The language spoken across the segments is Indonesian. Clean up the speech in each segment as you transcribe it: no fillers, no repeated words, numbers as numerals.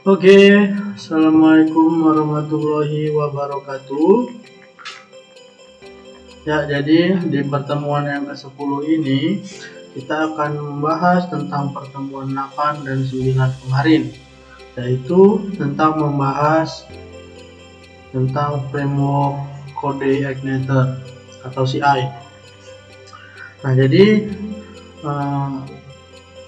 Oke, Assalamualaikum warahmatullahi wabarakatuh. Ya, jadi di pertemuan yang ke-10 ini kita akan membahas tentang pertemuan 8 dan 9 kemarin, yaitu tentang membahas tentang framework kode igniter atau CI. Nah, jadi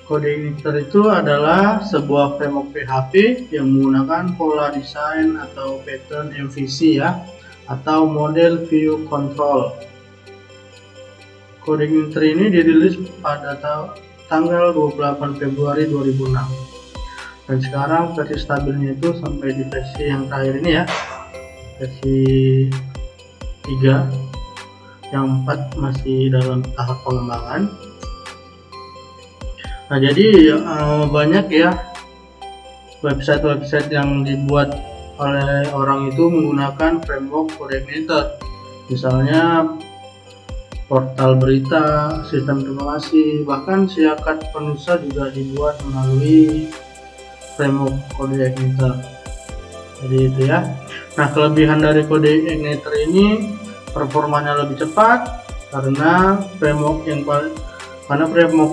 kode igniter itu adalah sebuah framework PHP yang menggunakan pola desain atau pattern MVC ya, atau model view control. Kode igniter ini dirilis pada tanggal 28 Februari 2006. Dan sekarang versi stabilnya itu sampai di versi yang terakhir ini ya, versi 3, yang 4 masih dalam tahap pengembangan. Nah, jadi banyak ya website-website yang dibuat oleh orang itu menggunakan framework kode igniter. Misalnya portal berita, sistem informasi, bahkan siakat penusa juga dibuat melalui framework kode igniter. Jadi itu ya. Nah, kelebihan dari kode igniter ini performanya lebih cepat karena framework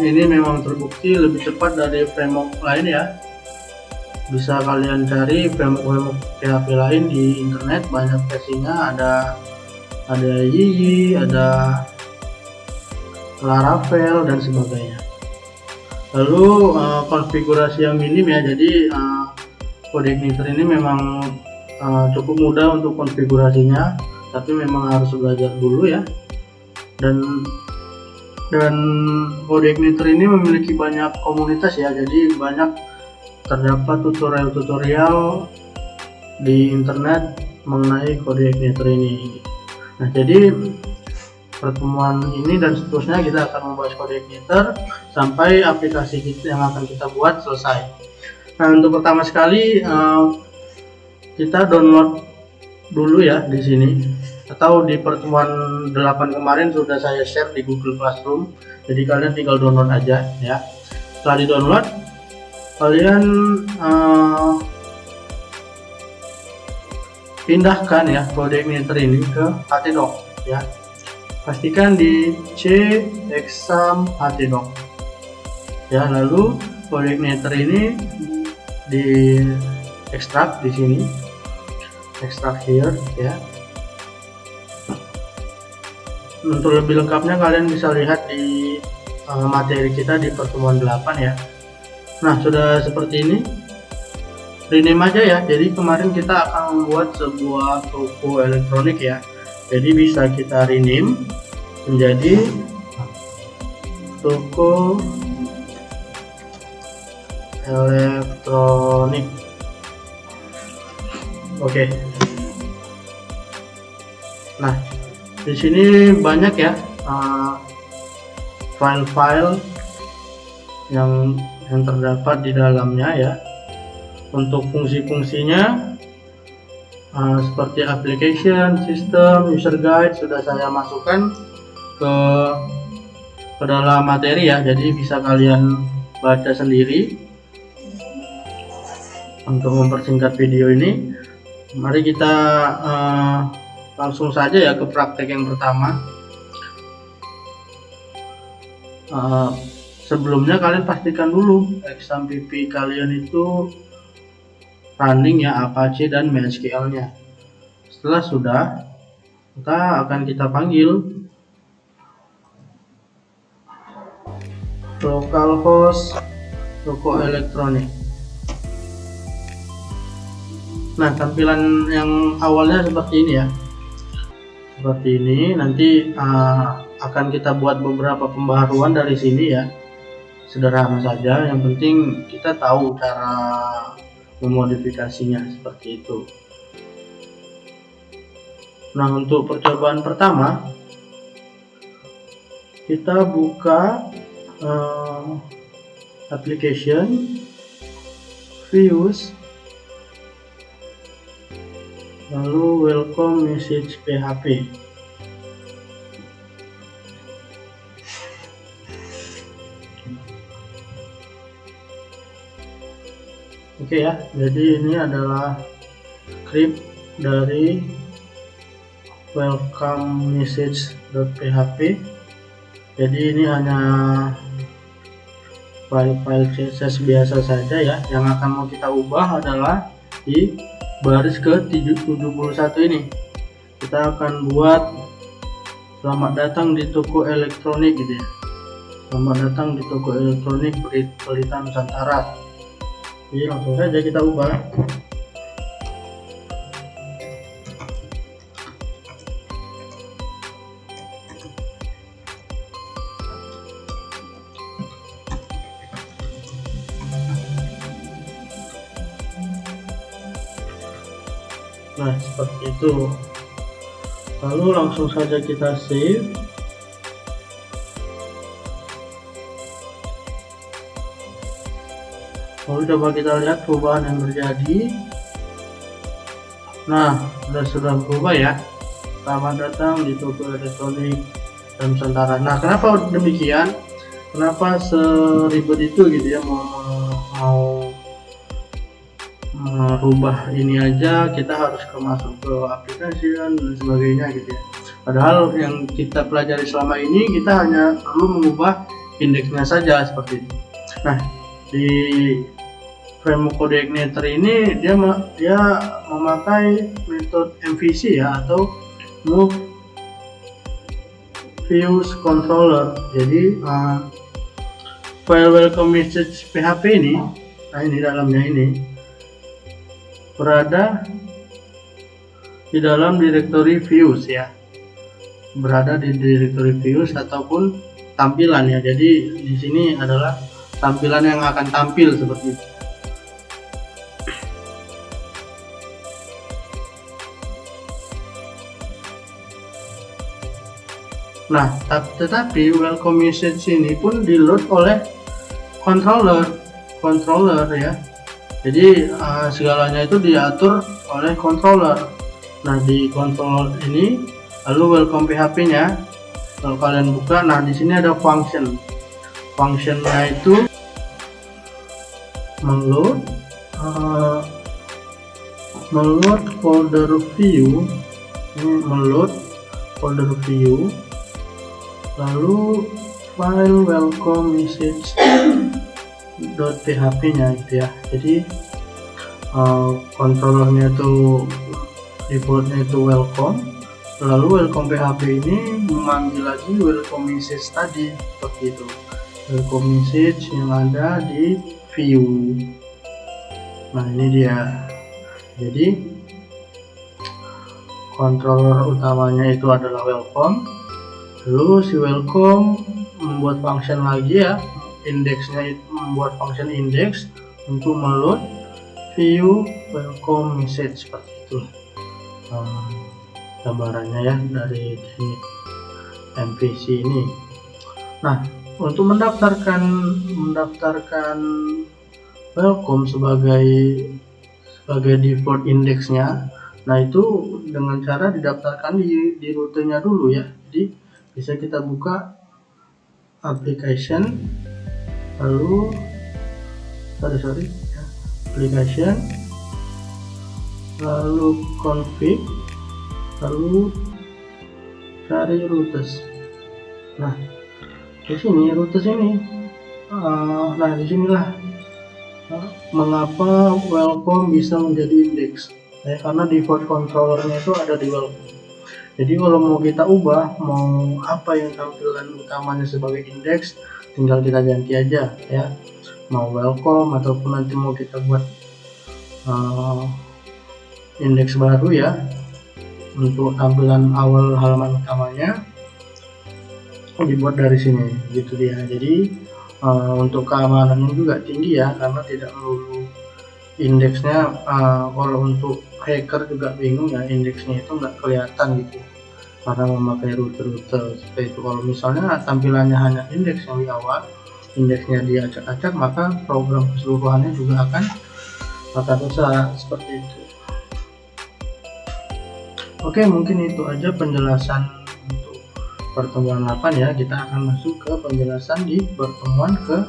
ini memang terbukti lebih cepat dari framework lain ya. Bisa kalian cari framework PHP lain di internet, banyak versinya, ada Yiyi, ada Laravel dan sebagainya. Lalu konfigurasi yang minim ya, jadi kode igniter ini memang cukup mudah untuk konfigurasinya, tapi memang harus belajar dulu ya. Dan kode igniter ini memiliki banyak komunitas ya, jadi terdapat tutorial-tutorial di internet mengenai kode igniter ini. Nah, jadi pertemuan ini dan seterusnya kita akan membahas kode igniter sampai aplikasi kita yang akan kita buat selesai. Nah, untuk pertama sekali kita download dulu ya di sini, atau di pertemuan 8 kemarin sudah saya share di Google Classroom, jadi kalian tinggal download aja ya. Setelah di download, kalian pindahkan ya kode igniter ini ke htdoc ya. Pastikan di C exam htdoc ya. Lalu kode igniter ini di ekstrak di sini, ekstrak here ya. Untuk lebih lengkapnya kalian bisa lihat di materi kita di pertemuan 8 ya. Nah, sudah seperti ini, rename aja ya. Jadi kemarin kita akan membuat sebuah toko elektronik ya, jadi bisa kita rename menjadi toko elektronik. Oke. Nah, di sini banyak ya file-file yang terdapat di dalamnya ya. Untuk fungsi-fungsinya seperti application, system, user guide sudah saya masukkan ke dalam materi ya, jadi bisa kalian baca sendiri. Untuk mempersingkat video ini, mari kita langsung saja ya ke praktek yang pertama. Sebelumnya kalian pastikan dulu exam PP kalian itu running ya, Apache dan MySQL nya. Setelah sudah, akan kita panggil localhost toko elektronik. Nah, tampilan yang awalnya seperti ini ya, seperti ini. Nanti akan kita buat beberapa pembaharuan dari sini ya, sederhana saja, yang penting kita tahu cara memodifikasinya seperti itu. Nah, untuk percobaan pertama kita buka application, views, lalu welcome message PHP. Oke ya, jadi ini adalah script dari welcome message.php. Jadi ini hanya file-file CSS biasa saja ya. Yang akan mau kita ubah adalah di baris ke 71 ini. Kita akan buat selamat datang di toko elektronik gitu ya. Selamat datang di toko elektronik Berita Nusantara. Jadi langsung saja kita ubah. Nah, seperti itu. Lalu langsung saja kita save. Lalu coba kita lihat perubahan yang terjadi. Nah, sudah berubah ya. Selamat datang di toko elektronik Nusantara. Nah, kenapa demikian? Kenapa seribet itu gitu ya, mau merubah ini aja kita harus masuk ke aplikasi dan sebagainya gitu ya. Padahal yang kita pelajari selama ini kita hanya perlu mengubah indeksnya saja seperti itu. Nah, di framework CodeIgniter ini dia memakai metode MVC ya, atau Move Views Controller. Jadi file welcome message PHP ini, nah ini dalamnya ini berada di dalam directory views ya, berada di directory views ataupun tampilan ya. Jadi di sini adalah tampilan yang akan tampil seperti itu. Nah, tetapi welcome message ini pun di load oleh controller ya. Jadi segalanya itu diatur oleh controller. Nah, di controller ini lalu welcome PHP-nya kalau kalian buka, nah di sini ada function. Functionnya itu meload folder view, ini meload folder view, lalu file welcome message .php nya gitu ya. Jadi controllernya itu defaultnya itu welcome, lalu welcome PHP ini memanggil lagi welcome message tadi seperti itu, welcome message yang ada di view. Nah, ini dia. Jadi controller utamanya itu adalah welcome, lalu si welcome membuat function lagi ya, indeksnya itu membuat function index untuk meload view welcome message seperti itu. Gambarannya ya dari teknik MVC ini. Nah, untuk mendaftarkan welcome sebagai default indeksnya, nah itu dengan cara didaftarkan di rutenya dulu ya. Jadi bisa kita buka application, lalu application, lalu config, lalu cari routes. Nah, di sini routes ini, nah disinilah mengapa welcome bisa menjadi index ya, karena default controllernya itu ada di welcome. Jadi kalau mau kita ubah, mau apa yang tampilan utamanya sebagai index, tinggal kita ganti aja ya, mau welcome ataupun nanti mau kita buat indeks baru ya untuk tampilan awal halaman utamanya, dibuat dari sini gitu dia. Jadi untuk keamanannya juga tinggi ya, karena tidak melulu indeksnya, kalau untuk hacker juga bingung ya, indeksnya itu nggak kelihatan gitu karena memakai rute-rute seperti itu. Kalau misalnya tampilannya hanya indeks yang di awal, indeksnya diacak-acak, maka program keseluruhannya juga akan rusak seperti itu. Oke, mungkin itu aja penjelasan untuk pertemuan 8 ya. Kita akan masuk ke penjelasan di pertemuan ke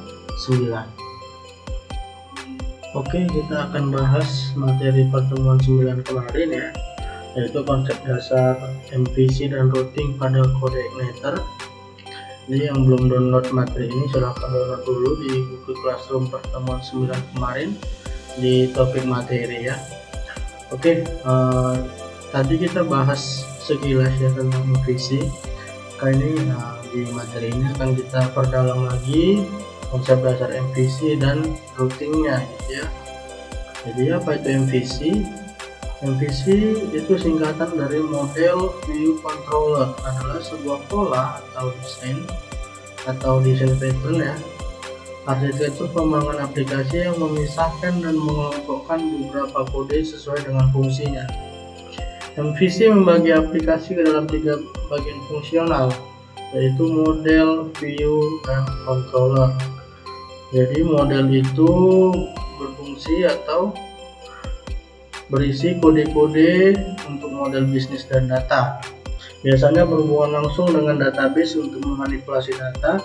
9. Oke, kita akan bahas materi pertemuan 9 kemarin ya, yaitu konsep dasar MVC dan routing pada kode igniter. Jadi yang belum download materi ini silahkan download dulu di Google Classroom pertemuan 9 kemarin di topik materi ya. Oke, tadi kita bahas sekilas ya tentang MVC. Kali ini di materi ini akan kita perdalam lagi konsep dasar MVC dan routingnya gitu ya. Jadi apa itu MVC? MVC itu singkatan dari model view controller, adalah sebuah pola atau desain pattern ya, arsitektur pengembangan aplikasi yang memisahkan dan mengelompokkan beberapa kode sesuai dengan fungsinya. MVC membagi aplikasi ke dalam 3 bagian fungsional, yaitu model, view, dan controller. Jadi model itu berfungsi atau berisi kode-kode untuk model bisnis dan data. Biasanya berhubungan langsung dengan database untuk memanipulasi data,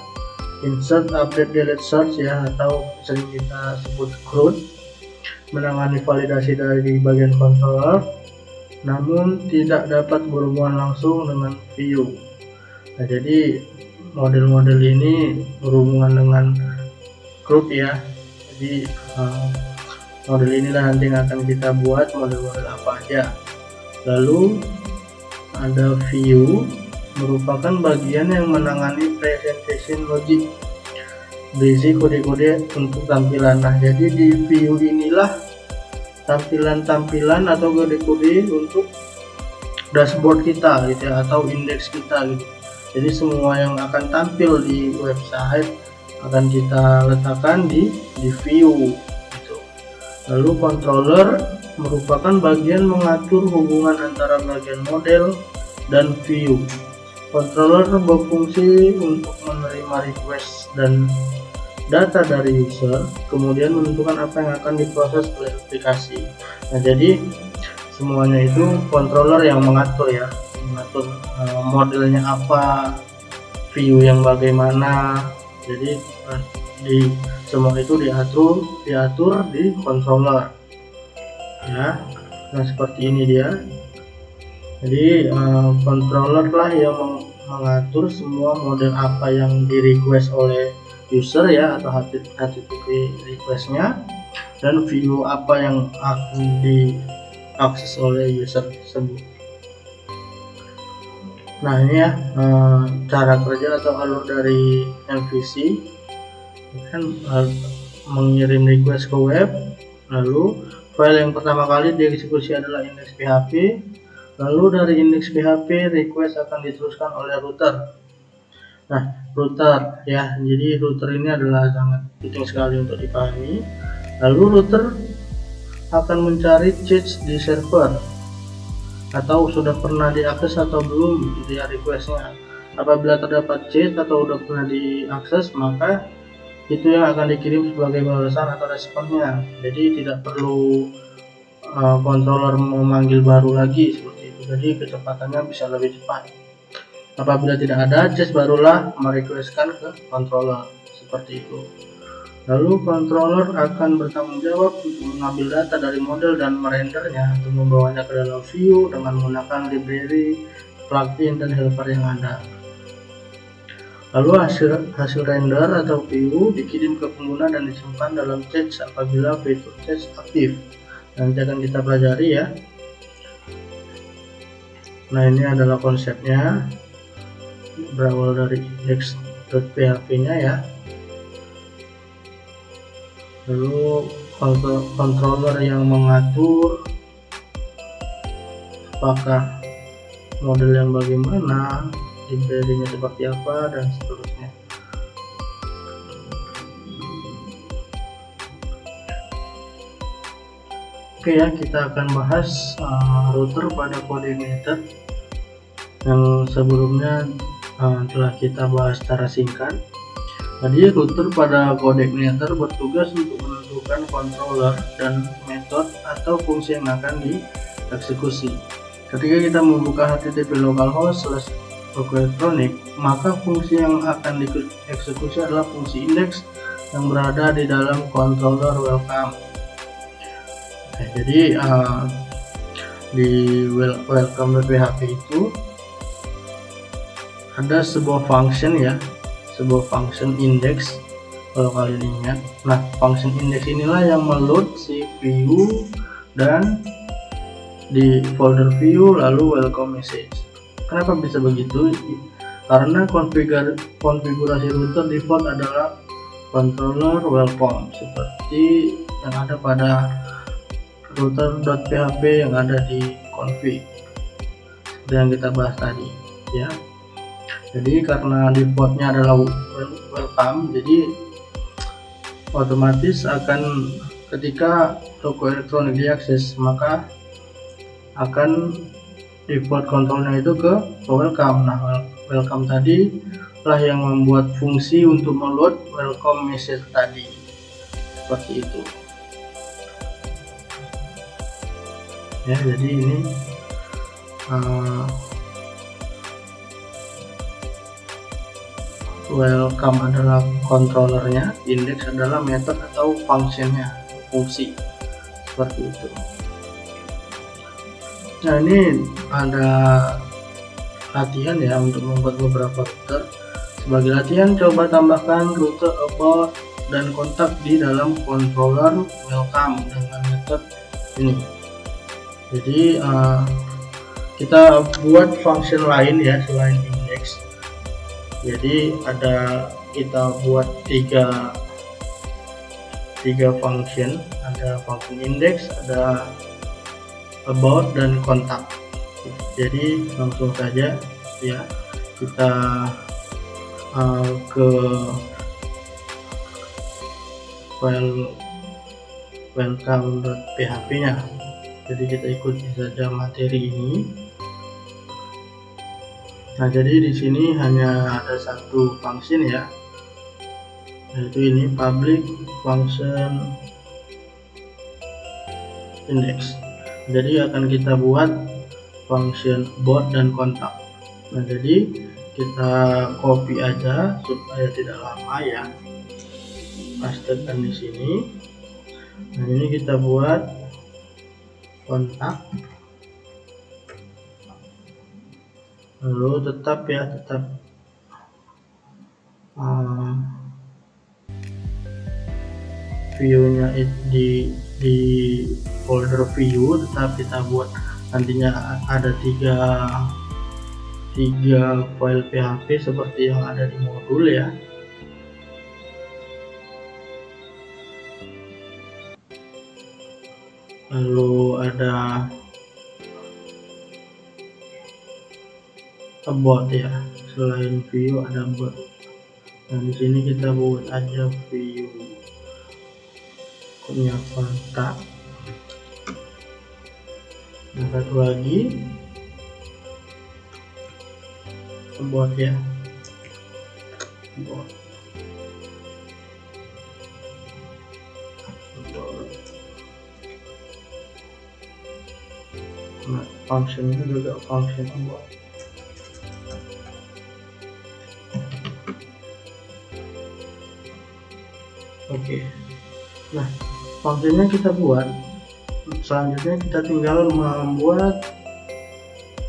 insert, update, delete, search ya, atau sering kita sebut CRUD, menangani validasi dari bagian controller, namun tidak dapat berhubungan langsung dengan view. Nah, jadi model-model ini berhubungan dengan CRUD ya. Jadi model inilah nanti yang akan kita buat model-model apa aja. Lalu ada view, merupakan bagian yang menangani presentation logic, berisi kode-kode untuk tampilan. Nah, jadi di view inilah tampilan-tampilan atau kode-kode untuk dashboard kita gitu ya, atau indeks kita gitu. Jadi semua yang akan tampil di website akan kita letakkan di view gitu. Lalu controller merupakan bagian mengatur hubungan antara bagian model dan view. Controller berfungsi untuk menerima request dan data dari user, kemudian menentukan apa yang akan diproses oleh aplikasi. Nah, jadi semuanya itu controller yang mengatur ya, mengatur modelnya apa, view yang bagaimana. Jadi di semua itu diatur di controller ya. Nah, seperti ini dia. Jadi controller lah yang mengatur semua model apa yang di request oleh user ya, atau HTTP requestnya, dan view apa yang akan diakses oleh user tersebut. Nah, ini ya cara kerja atau alur dari MVC kan, mengirim request ke web, lalu file yang pertama kali dieksekusi adalah indeks PHP, lalu dari indeks PHP request akan diteruskan oleh router. Nah, router ya, jadi router ini adalah sangat penting sekali untuk dipahami. Lalu router akan mencari cache di server, atau sudah pernah diakses atau belum gitu ya requestnya. Apabila terdapat cache atau sudah pernah diakses, maka itu yang akan dikirim sebagai balasan atau responnya. Jadi tidak perlu controller memanggil baru lagi seperti itu. Jadi kecepatannya bisa lebih cepat. Apabila tidak ada cache, barulah merequestkan ke controller seperti itu. Lalu controller akan bertanggung jawab untuk mengambil data dari model dan merendernya atau membawanya ke dalam view dengan menggunakan library, plugin, dan helper yang ada. Lalu hasil render atau view dikirim ke pengguna dan disimpan dalam cache apabila fitur cache aktif. Nanti akan kita pelajari ya. Nah, ini adalah konsepnya, berawal dari index.php-nya ya. Lalu controller yang mengatur apakah model yang bagaimana, library-nya seperti apa, dan seterusnya. Oke ya, kita akan bahas router pada kode igniter yang sebelumnya telah kita bahas secara singkat. Tadi router pada kode igniter bertugas untuk menentukan controller dan metode atau fungsi yang akan dieksekusi. Ketika kita membuka HTTP localhost toko elektronik, maka fungsi yang akan dieksekusi adalah fungsi index yang berada di dalam controller welcome. Jadi di welcome.php itu ada sebuah function ya, sebuah function index kalau kalian ingat. Nah, function index inilah yang meload si view dan di folder view lalu welcome message. Kenapa bisa begitu? Karena konfigurasi router default adalah controller welcome seperti yang ada pada router.php yang ada di config seperti yang kita bahas tadi ya. Jadi karena defaultnya adalah welcome, jadi otomatis akan ketika toko elektronik diakses maka akan default kontrolnya itu ke welcome. Nah, welcome tadi lah yang membuat fungsi untuk meload welcome message tadi seperti itu ya. Jadi ini welcome adalah controllernya, index adalah method atau functionnya, fungsi seperti itu. Nah, ini ada latihan ya untuk membuat beberapa router. Sebagai latihan, coba tambahkan router about dan kontak di dalam controller welcome dengan method ini. Jadi kita buat function lain ya selain index. Jadi kita buat tiga function, ada function index, ada about dan kontak. Jadi langsung saja ya kita ke file welcome.php nya. Jadi kita ikuti saja materi ini. Nah, jadi di sini hanya ada satu function ya, yaitu ini public function index. Jadi akan kita buat function about dan kontak. Nah, jadi kita copy aja supaya tidak lama ya, pastekan di sini. Nah, ini kita buat kontak, lalu tetap view-nya di folder view tetap kita buat, nantinya ada tiga file PHP seperti yang ada di modul ya. Lalu ada about ya, selain view ada about. Nah, di sini kita buat aja view punya kontak. Nah, satu lagi about ya, about. Nah, function itu juga function about. Oke. Nah, functionnya kita buat. Selanjutnya kita tinggal membuat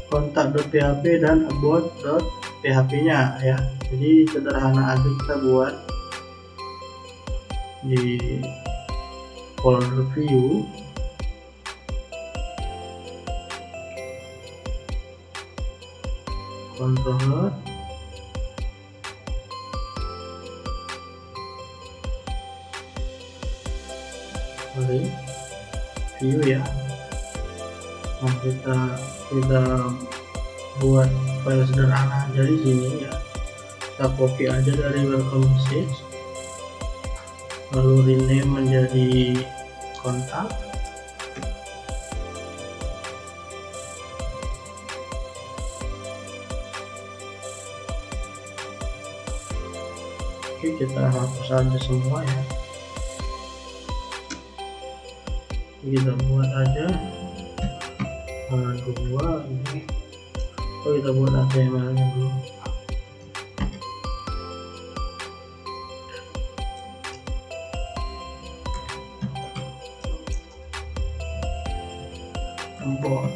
kontak.php dan about.php nya ya. Jadi sederhana aja kita buat di folder view. Controller, view ya. Nah, kita buat file sederhana aja di sini ya. Kita copy aja dari welcome message, lalu rename menjadi kontak. Oke, kita hapus aja semua ya. Kita buat aja dua ini. Kita buat HTML nya dulu. import.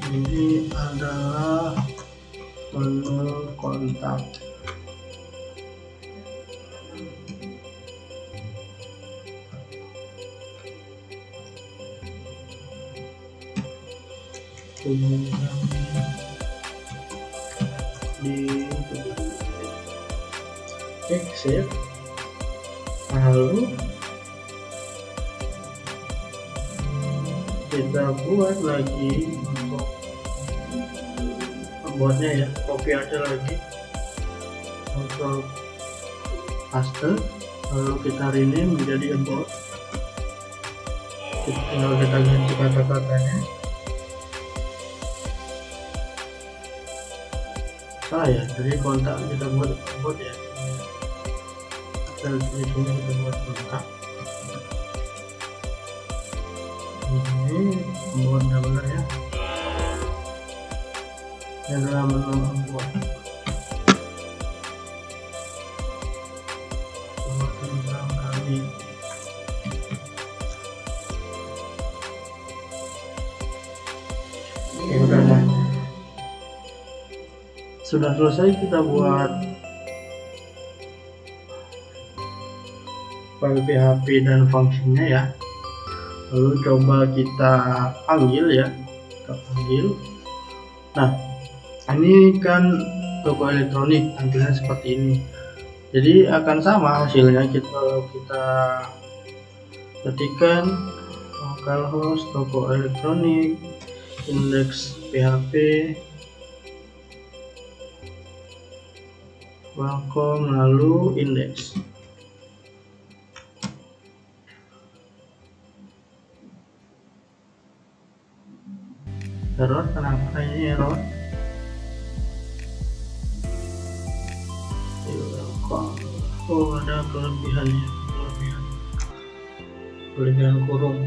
Ini adalah menu kontak. Kemudian di exit, lalu kita buat lagi untuk membuatnya ya, copy aja lagi untuk paste, lalu kita rename menjadi import. Tinggal kita ganti kata-katanya. Saya jadi kontak kita buat import ya, dan di sini kita buat kontak. Ini membuatnya benar ya, ini adalah menu membuat. Tentang kali ya udah lah. Sudah selesai kita buat file PHP dan fungsinya ya. Lalu coba kita panggil ya, kita panggil. Nah, ini kan toko elektronik tampilan seperti ini. Jadi akan sama hasilnya kita ketikkan localhost toko elektronik index PHP welcome lalu index. Error, kenapa ini error? Welcome. Oh, ada kelebihannya, kelebihan kurung.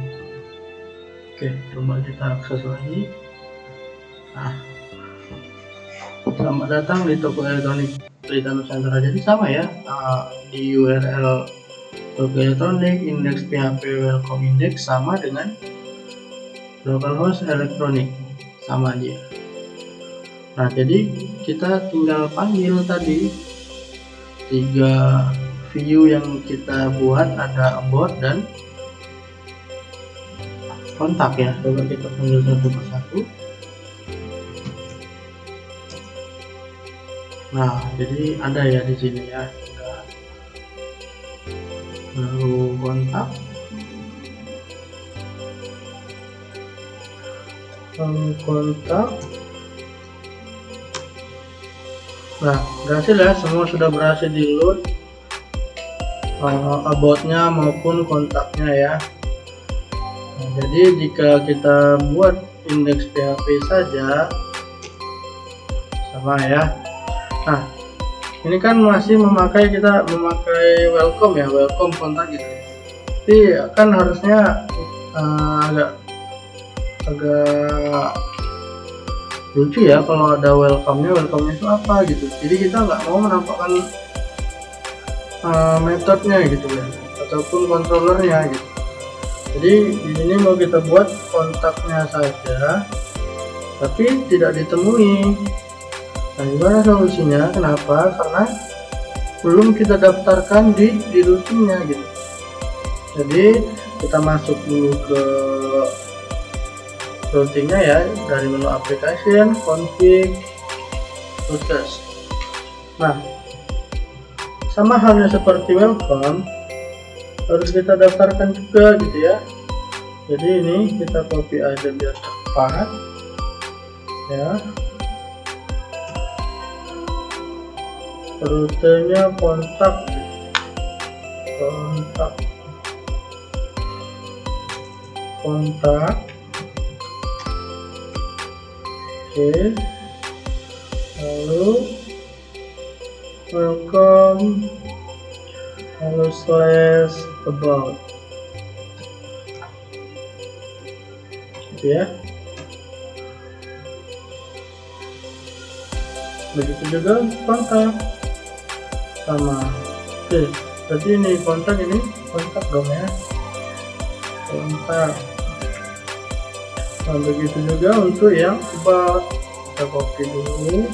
Oke, coba kita akses lagi. Nah, selamat datang di toko elektronik Pelita Nusantara. Jadi sama ya, di URL toko elektronik index PHP welcome index sama dengan localhost elektronik, sama dia. Nah, jadi kita tinggal panggil tadi 3 view yang kita buat, ada about dan kontak ya. Coba kita panggil satu persatu. Nah, jadi ada ya di sini ya. Lalu kontak, Nah, berhasil ya, semua sudah berhasil di load, about-nya maupun kontaknya ya. Nah, jadi jika kita buat indeks PHP saja sama ya. Nah, ini kan masih kita memakai welcome ya, welcome kontak gitu. Jadi kan harusnya agak lucu ya kalau ada welcome-nya itu apa gitu. Jadi kita nggak mau menampakkan metodenya gitu ya, ataupun controllernya gitu. Jadi di sini mau kita buat kontaknya saja, tapi tidak ditemui. Nah, gimana solusinya? Kenapa? Karena belum kita daftarkan di routingnya gitu. Jadi kita masuk dulu ke routingnya ya, dari menu application, config, routers. Nah, sama halnya seperti welcome, harus kita daftarkan juga gitu ya. Jadi ini kita copy aja biar cepat ya. Rutenya kontak. Oke, lalu welcome, lalu slash about gitu ya. Begitu juga kontak, sama. Oke, berarti ini kontak dong ya, kontak. Nah, begitu juga untuk yang about, kita copy dulu,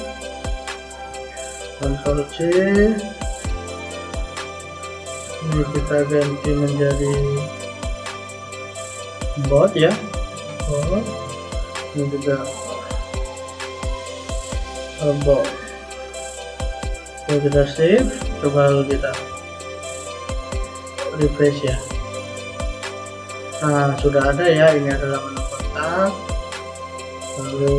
Ctrl C, ini kita ganti menjadi bot ya. Ini juga bot. Kita save, coba lalu kita refresh ya. Nah, sudah ada ya, ini adalah menu kontak. Lalu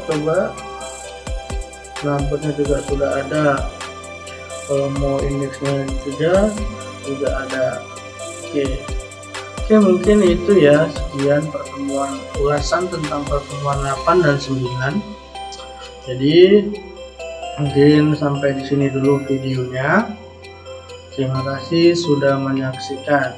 coba lampunya juga sudah ada. Kalau mau indeksnya juga ada. Oke, mungkin itu ya, sekian ulasan tentang pertemuan 8 dan 9. Jadi mungkin sampai di sini dulu videonya. Terima kasih sudah menyaksikan.